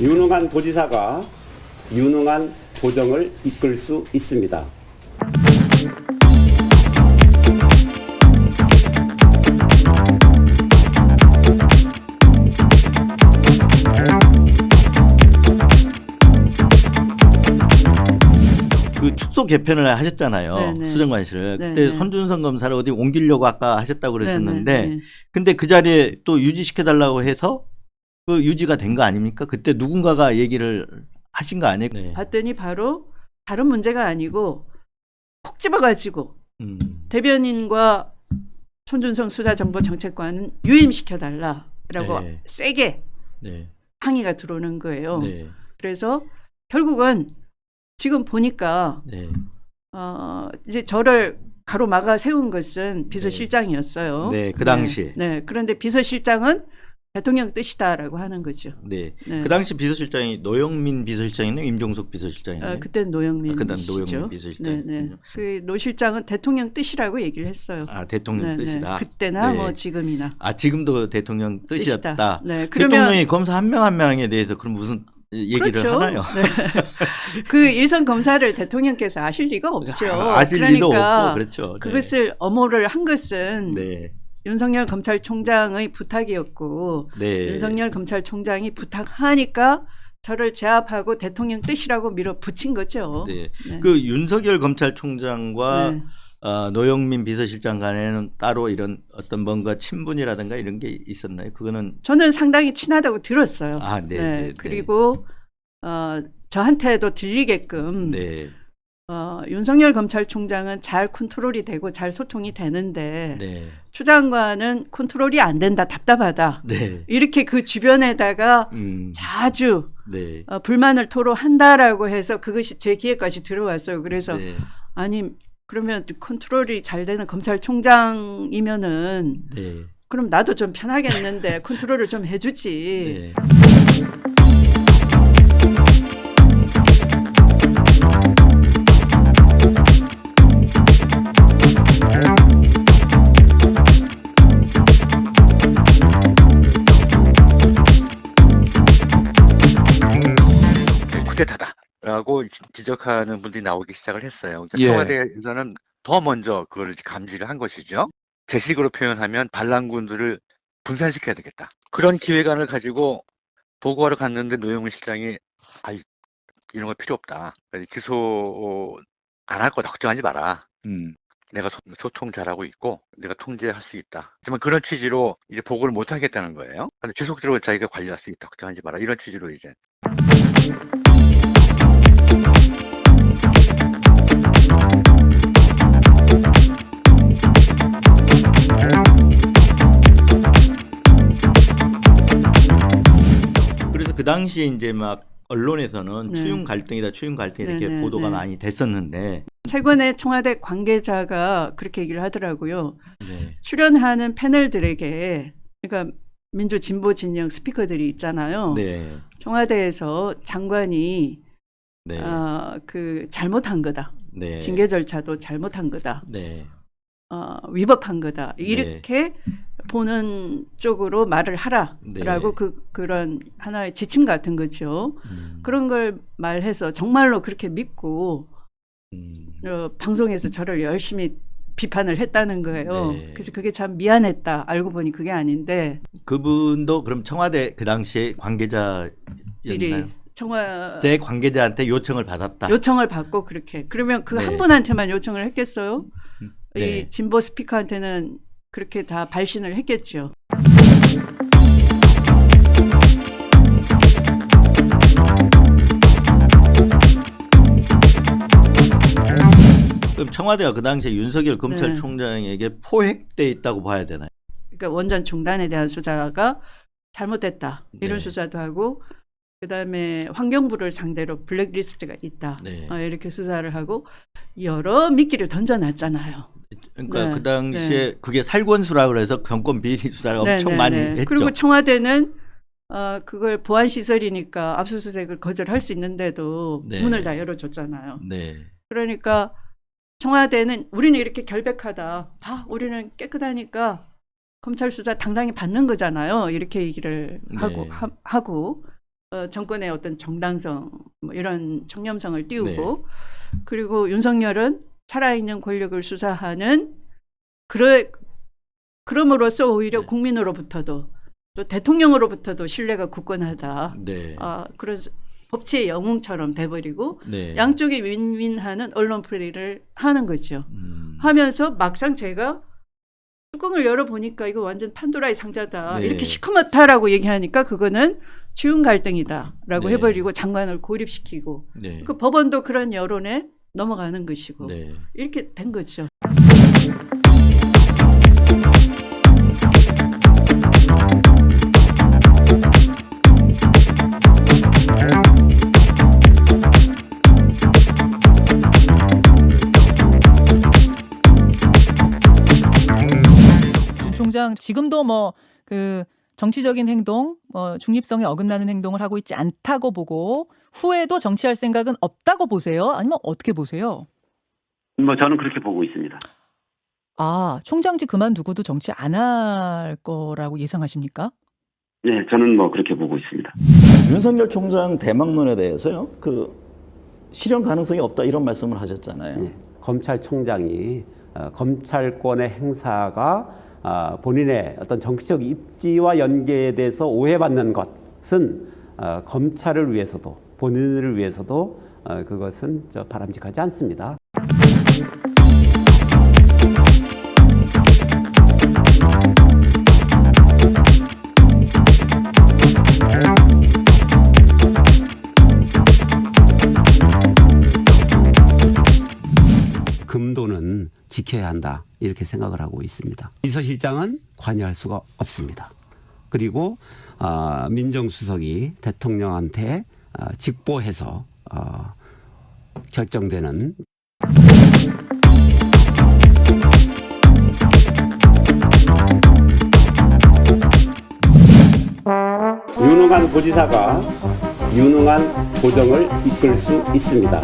유능한 도지사가 유능한 도정을 이끌 수 있습니다. 그 축소 개편을 하셨잖아요. 네네. 수정관실을. 네네. 그때 손준성 검사를 어디 옮기려고 아까 하셨다고 그러셨는데 네네. 근데 그 자리에 또 유지시켜달라고 해서 그 유지가 된 거 아닙니까? 그때 누군가가 얘기를 하신 거 아니에요? 네. 봤더니 바로 다른 문제가 아니고 콕 집어가지고 음. 대변인과 손준성 수사정보정책관은 유임시켜달라라고 네. 세게 네. 항의가 들어오는 거예요. 네. 그래서 결국은 지금 보니까 네. 이제 저를 가로막아 세운 것은 비서실장이었어요. 네, 그 당시. 네, 그런데 비서실장은 대통령 뜻이다라고 하는 거죠. 네. 네. 그 당시 비서실장이 노영민 비서실장이나 임종석 비서실장이나요? 그때는 노영민 그다음 씨죠. 노영민 비서실장. 네, 네. 그 노 실장은 대통령 뜻이라고 얘기를 했어요. 아, 대통령 네, 네. 뜻이다. 그때나 네. 뭐 지금이나. 아, 지금도 대통령 뜻이었다. 뜻이다. 네, 그러면 대통령이 검사 한 명 한 명에 대해서 그럼 무슨 얘기를 그렇죠. 하나요? 네. 그 일선 검사를 대통령께서 아실 리가 없죠. 아실 리도 그러니까 없고 그렇죠. 네. 그것을 엄호를 한 것은 네. 윤석열 검찰총장의 부탁이었고 네. 윤석열 검찰총장이 부탁하니까 저를 제압하고 대통령 뜻이라고 밀어붙인 거죠. 네. 네. 그 윤석열 검찰총장과 네. 노영민 비서실장 간에는 따로 이런 어떤 뭔가 친분이라든가 이런 게 있었나요? 그거는 저는 상당히 친하다고 들었어요. 아, 네. 네. 그리고 저한테도 들리게끔 네. 윤석열 검찰총장은 잘 컨트롤이 되고 잘 소통이 되는데 네. 추 장관은 컨트롤이 안 된다, 답답하다. 네. 이렇게 그 주변에다가 자주 네. 불만을 토로한다라고 해서 그것이 제 귀에까지 들어왔어요. 그래서 네. 아니 그러면 컨트롤이 잘 되는 검찰총장이면은 네. 그럼 나도 좀 편하겠는데 컨트롤을 좀 해주지. 네. 쿠데타다라고 지적하는 분들이 나오기 시작을 했어요. 그러니까 예. 청와대에서는 더 먼저 그걸 감지를 한 것이죠. 제 식으로 표현하면 반란군들을 분산시켜야 되겠다. 그런 기획안을 가지고 보고하러 갔는데 노영민 실장이 이런 거 필요 없다. 기소 안 할 거다. 걱정하지 마라. 내가 소통 잘하고 있고 내가 통제할 수 있다. 하지만 그런 취지로 이제 보고를 못 하겠다는 거예요. 근데 지속적으로 자기가 관리할 수 있다. 걱정하지 마라. 이런 취지로 이제. 그래서 그 당시에 이제 막 언론에서는 네. 추윤 갈등이다, 추윤 갈등 이렇게 네, 네, 보도가 네. 많이 됐었는데. 최근에 청와대 관계자가 그렇게 얘기를 하더라고요. 네. 출연하는 패널들에게 그러니까 민주 진보 진영 스피커들이 있잖아요. 네. 청와대에서 장관이 네. 그 잘못한 거다. 네. 징계 절차도 잘못한 거다. 네. 위법한 거다. 이렇게 보는 쪽으로 말을 하라라고 네. 그런 하나의 지침 같은 거죠. 그런 걸 말해서 정말로 그렇게 믿고 방송에서 저를 열심히 비판을 했다는 거예요. 네. 그래서 그게 참 미안했다. 알고 보니 그게 아닌데 그분도 그럼 청와대 그 당시에 관계자였나요? 청와대 관계자한테 요청을 받았다. 요청을 받고 그렇게 그러면 그 한 네. 분한테만 요청을 했겠어요? 네. 이 진보 스피커한테는 그렇게 다 발신을 했겠죠. 그럼 청와대가 그 당시에 윤석열 검찰총장에게 포획돼 있다고 봐야 되나요? 그러니까 원전 중단에 대한 수사가 잘못됐다. 이런 네. 수사도 하고 그다음에 환경부를 상대로 블랙리스트가 있다. 네. 이렇게 수사를 하고 여러 미끼를 던져놨잖아요. 그러니까 네. 그 당시에 그게 살권수라 그래서 경권 비리 수사를 엄청 많이 했죠. 그리고 청와대는 그걸 보안 시설이니까 압수수색을 거절할 수 있는데도 네. 문을 다 열어줬잖아요. 네. 그러니까 청와대는 우리는 이렇게 결백하다. 우리는 깨끗하니까 검찰 수사 당당히 받는 거잖아요. 이렇게 얘기를 하고 네. 하고 정권의 어떤 정당성 뭐 이런 청렴성을 띄우고 그리고 윤석열은 살아있는 권력을 수사하는 그럼으로써 오히려 네. 국민으로부터도 또 대통령으로부터도 신뢰가 굳건하다. 네. 그래서 법치의 영웅처럼 돼버리고 네. 양쪽이 윈윈하는 언론 플레이를 하는 거죠. 하면서 막상 제가 뚜껑을 열어보니까 이거 완전 판도라의 상자다. 네. 이렇게 시커멓다라고 얘기하니까 그거는 주윤 갈등이다라고 네. 해버리고 장관을 고립시키고 네. 그 법원도 그런 여론에 넘어가는 것이고 네. 이렇게 된 거죠. 총장 지금도 뭐 그 정치적인 행동, 중립성에 어긋나는 행동을 하고 있지 않다고 보고 후에도 정치할 생각은 없다고 보세요? 아니면 어떻게 보세요? 뭐 저는 그렇게 보고 있습니다. 총장직 그만두고도 정치 안 할 거라고 예상하십니까? 네, 저는 뭐 그렇게 보고 있습니다. 윤석열 총장 대망론에 대해서요. 그 실현 가능성이 없다 이런 말씀을 하셨잖아요. 네. 검찰총장이 검찰권의 행사가 본인의 어떤 정치적 입지와 연계돼서 오해받는 것은 검찰을 위해서도 본인을 위해서도 그것은 바람직하지 않습니다. 금도는 지켜야 한다 이렇게 생각을 하고 있습니다. 비서실장은 관여할 수가 없습니다. 그리고 민정수석이 대통령한테 직보해서 결정되는 유능한 도지사가 유능한 도정을 이끌 수 있습니다.